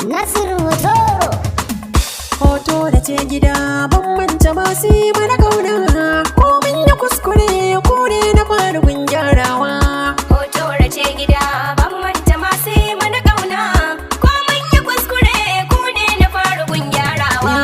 Nasiru hotoro. Hoto da ce gida ban manta masu yi mana kauna. Ko mun yi kuskure ku ne na fara gun gyarawa. Hoto da ce gida ban manta masu yi mana kauna. Ko mun yi kuskure ku ne na fara gun gyarawa.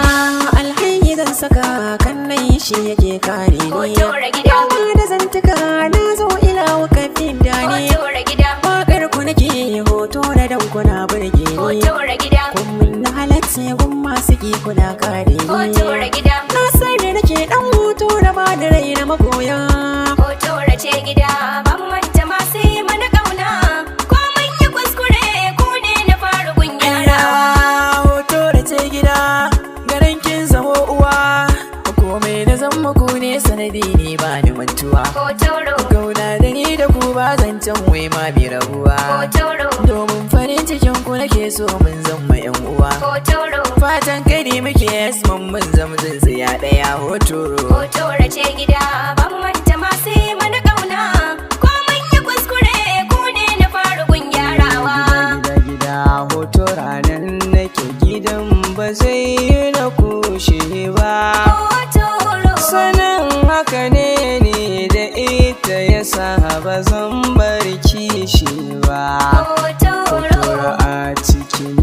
Alhaji zan saka kan nan shi yake kare ni. Hoto da gida. Yawa da zantuka na zo ila wakafin da ni. Hoto da gida. Wakar ku nake hoto da dan kuna burge ni. Hoto da gida. Kun mun na halarci gun masu ki kuna kare ni. Hoto da gida. Na san da nake dan hoto da ba da rai na magoya. Hoto da ce gida ban manta masu yi mana kauna. Ko mun yi kuskure ku ne na fara gun gyarawa. Hoto da ce gida garin kin zamo uwa. Komai na zan muku ne sanadi ne ba ni mantuwa. Hotoro. Gauna da ni da ku ba zancen wai ma bi rabuwa. Hotoro. Domin farin cikin ku nake so mun zama yan uwa. Hotoro. Fatan kai ne muke mun zama tsintsiya daya hotoro. Hoto da ce gida ban manta masu yi mana kauna. Ko mun yi kuskure ku ne na fara gun gyarawa. Gida hoto ranar nake gidan ba zai yi na kushe ba. Hotoro. Sanin haka ne da ita ya sa ba zan bar kishi ba. Hotoro. A cikin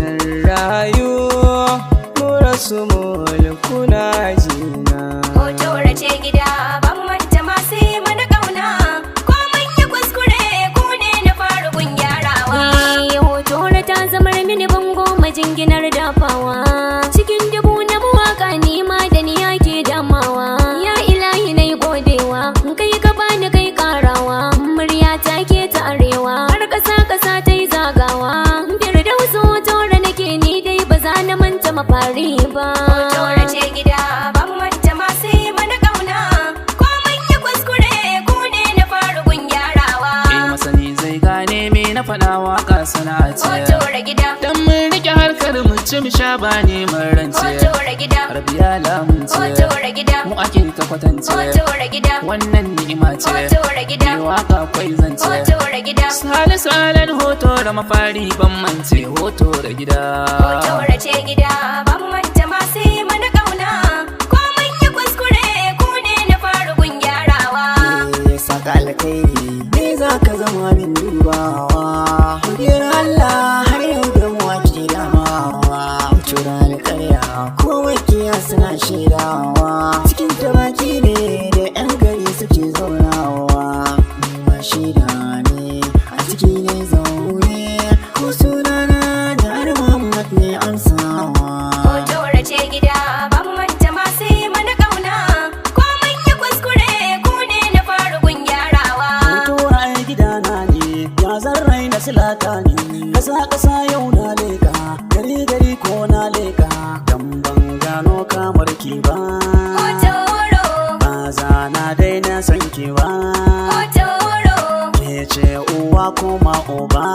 rayu mu rasu mulkuna jina. Hoto da ce gida ban manta masu yi mana kauna. Ko mun yi kuskure ku ne na fara gun gyarawa. Hoto ta zamar mini bango majinginar dafawa. Cikin dubu na mawaka nima da ni yake damawa. Ya ilahi na yi godewa, kai ka bani kai karawa. Murya ta ke ta arewa, har ƙasa ta yi zagawa. Firdausu hoto da nake ni dai ba za na manta mafari ba. Hoto da ce gida ban manta masu yi mana kauna. Ko mun yi kuskure ku ne na fara gun gyarawa. Masani zai gane me na faɗa waka sana'a ce. Hoto da gida. Dan mun rike harkar mu ci mu sha ba ne mun rance. Hoto da gida. Rabiya lamunce. Hoto da gida. Mu ake ta kwatance. Hoto da gida. Wannan ni'ima ce. Hoto da gida. Mai waka kwai zance. Hoto da gida. Sale hoto da mafari ban mance hoto da gida. Hoto da ce gida ban manta masu yi mana kauna. Ko mun yi kuskure ku ne na fara gun gyarawa. Saka alkhairi me za ka zama min dubawa. Kudin Allah har yau da mu ake damawa. Cura alƙarya ko wakiya suna shaidawa. Cikin tabaki ne da 'yan gari suke zaunawa. Ma shaida ne a ciki ne zaune. Ko sunana da har Muhammad ne amsawa. Hoto da ce gida ban manta masu yi mana kauna. Ko mun yi kuskure ku ne na fara gun gyarawa. Hoto a gidana ne ya zarrai na silata ne. Ƙasa yau na leka gari ko na leka. Dan ban gano kamar ki ba. Hotoro. Ba za na daina son ki ba. Hotoro. Ke ce uwa kuma uba.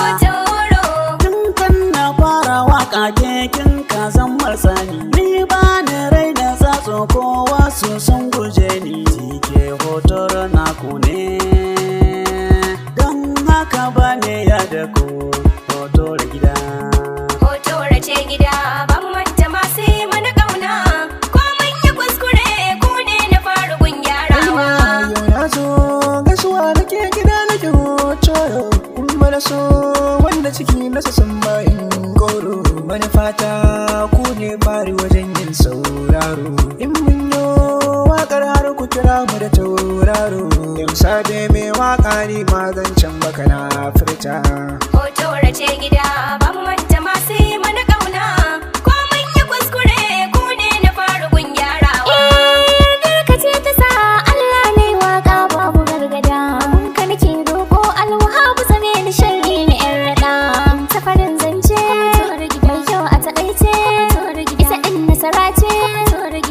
Hotoro. Tun kan na fara waka kekin ka zan marsani. Ni ba ni rai da tsatso ko wasu sun guje ni. Ke hotoro na ku ne. Don haka ba ne ya da ku hoto da gida. Hoto da ce gida ban manta masu yi mana kauna. Ko mun yi kuskure ku ne na fara gun gyarawa. Yau na zo gaisuwa da ke gida na ki hoto. Kuma na so wanda ciki nasa san bayin goro. Manufata ku ne fari wajen yin sauraro. In mun yi wakar har ku kira mu da tauraro. Yau sabe mai waka ni mazancen baka na furta. Hoto da ce gida ban manta masu yi mana kauna. Ko mun yi kuskure ku ne na fara gun gyarawa. Garka ce ta sa Allah ne waka babu gargada. Ka nake roƙo alwahabu zame ni sharri na yan raɗa. Safarin zance mai kyau a taƙaice. Ita ɗin nasara ce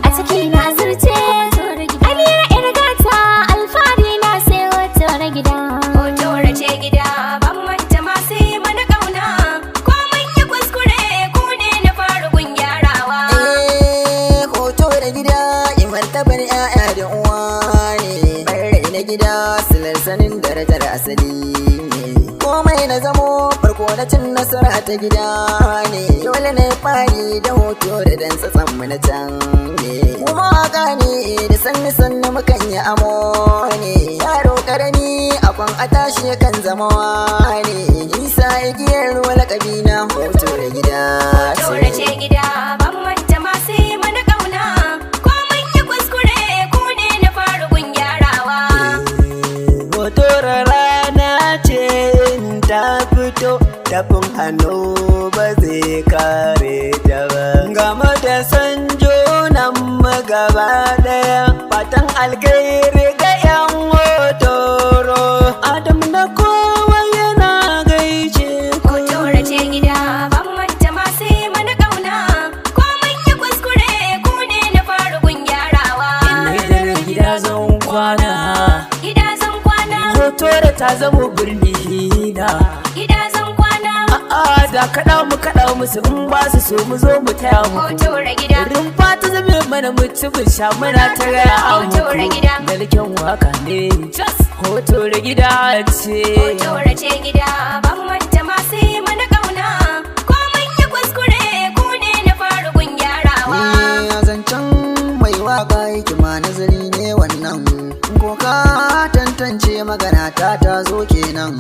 a ciki na azurce. Amira irgata alfahari na sai hoto da gida. Hoto da ce gida ban manta masu yi mana kauna. Ko mun yi kuskure ku ne na fara gun gyarawa. Hoto da gida martabar 'ya'ya da uwa ne. Rai na gida silar sanin darajar asali ne. Komai na zamo farko na cin nasara ta gida ne. labari da hoto da dan tsatsan mu na can ne. Kuma waka ne da sanni sanni mukan yi amo ne. Yaro karami akwan a tashi kan zama ne. Isa igiyar ruwa lakabi na hoto da gida. Hoto da ce gida ban manta masu yi mana kauna. Ko mun yi kuskure ku ne na faru gun gyarawa. Hoto rana ce in ta fito tafin hannu ba zai kare ta ba. Game da sanjo nan magaba daya fatan alkairi ga yan hotoro. Adam da kowa yana gaishe ku. Hoto da ce gida ban manta masu yi mana kauna. Ko mun yi kuskure ku ne na faru gun gyarawa. Inda gida zan kwana, Gida zan kwana, hotoro ta zama birni na. gida zan kwana. Da kaɗa musu in ba su so mu zo mu taya muku. Hoto da gida, Rumfa ta zame mana mutumin sha muna ta gaya a Hoto da gida. muku. Dalken waka ne, hoto da gida ce. hoto da ce gida ban manta masu yi mana kauna. Ko mun yi kuskure ku ne na faru gun gyarawa. Zancen mai waka hikima nazari ne wannan. Ko ka tantance magana ta zo kenan.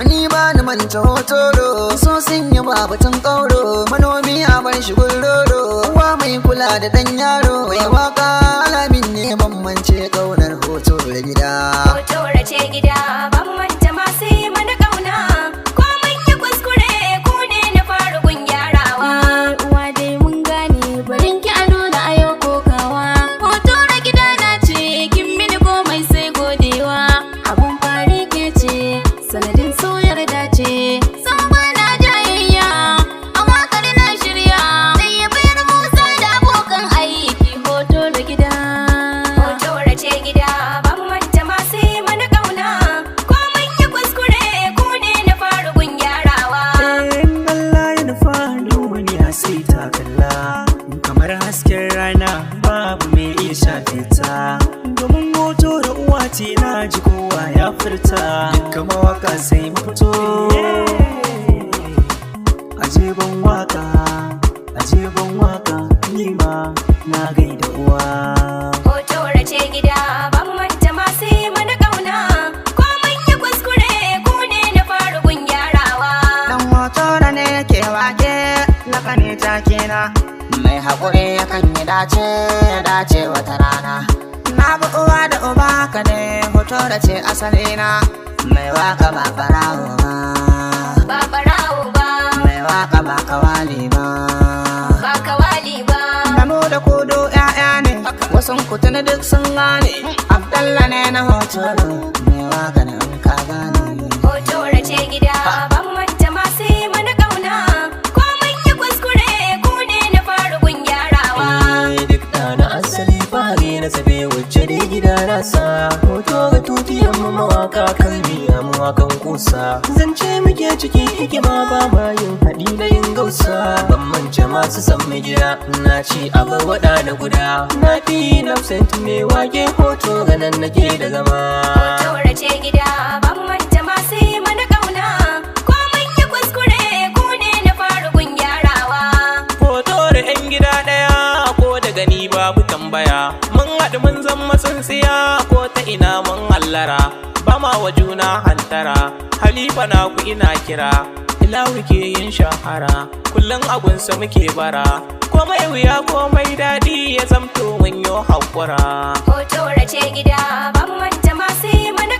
Ni ba ni manta hotoro, so sun yi babatun kauro. Manomi a bar shi guroro, uwa mai kula da dan yaro. Mai waka alamin ne bambance kaunar hoto da gida. Hoto da ce gida ban manta masu yi mana kauna. Ko mun yi kuskure ku ne na faru gun gyarawa. Uwa dai mun gane barin ki ado da ayo kokawa. Hoto da gida na ce kin mini komai sai godewa. Abun fari ke ce sanadin soyar dace. San bana jayayya a wakar na shirya. Sai ya bayar Musa da abokan aiki hoto da gida. Hoto da ce gida ban manta masu yi mana kauna. Ko mun yi kuskure ku ne na faru gun gyarawa. In Allah ya nufa duniya sai ta kalla. Kamar hasken rana babu mai iya shafe ta. Domin hoto da uwa ce na ji kowa ya furta. Dukkan mawaka sai mu fito. Aje ban waka, aje ban waka, ni ma na gaida uwa. Hoto da ce gida ban manta masu yi mana kauna. Ko mun yi kuskure ku ne na faru gun gyarawa. Dan hotoro ne ke wake lakane takina. Mai haƙuri yakan yi dace wata rana. Na bi uwa da uba ka ne hotoro ce asalina. Mai waka ba barawo ba, Ba barawo ba, mai waka ba kawali ba. ba kawali ba. Namu da kudu 'ya'ya ne, wasun kutuni duk sun gane. Abdalla ne na hotoro, mai waka na in ka gane. Hoto da ce gida ban manta masu yi mana kauna. Ko mun yi kuskure ku ne na faru gun gyarawa. Duk na asali fare na sabe wacce dai gida nasa. Hoto ga tutiyan mu mawaka kalmi a mawakan kusa. Zance muke cikin hikima ba ma yin haɗi da yin gausa. Ban mance masu san mai gida na ci abu waɗa da guda. Na fi nafsant mai wake hoto ga nan nake da zama. Hoto da ce gida ban manta masu yi mana kauna. Ko mun yi kuskure ku ne na faru gun gyarawa. Hoto da 'yan gida ɗaya ko da gani babu tambaya. Mun haɗu mun zama tsintsiya ko ta ina mun hallara. Ba ma wa juna hantara, halifa na ku ina kira. Ilawu ke yin shahara, kullum agunsa muke bara. Komai wuya komai daɗi ya zamto mun yo haƙura. Hoto da ce gida ban manta masu yi mana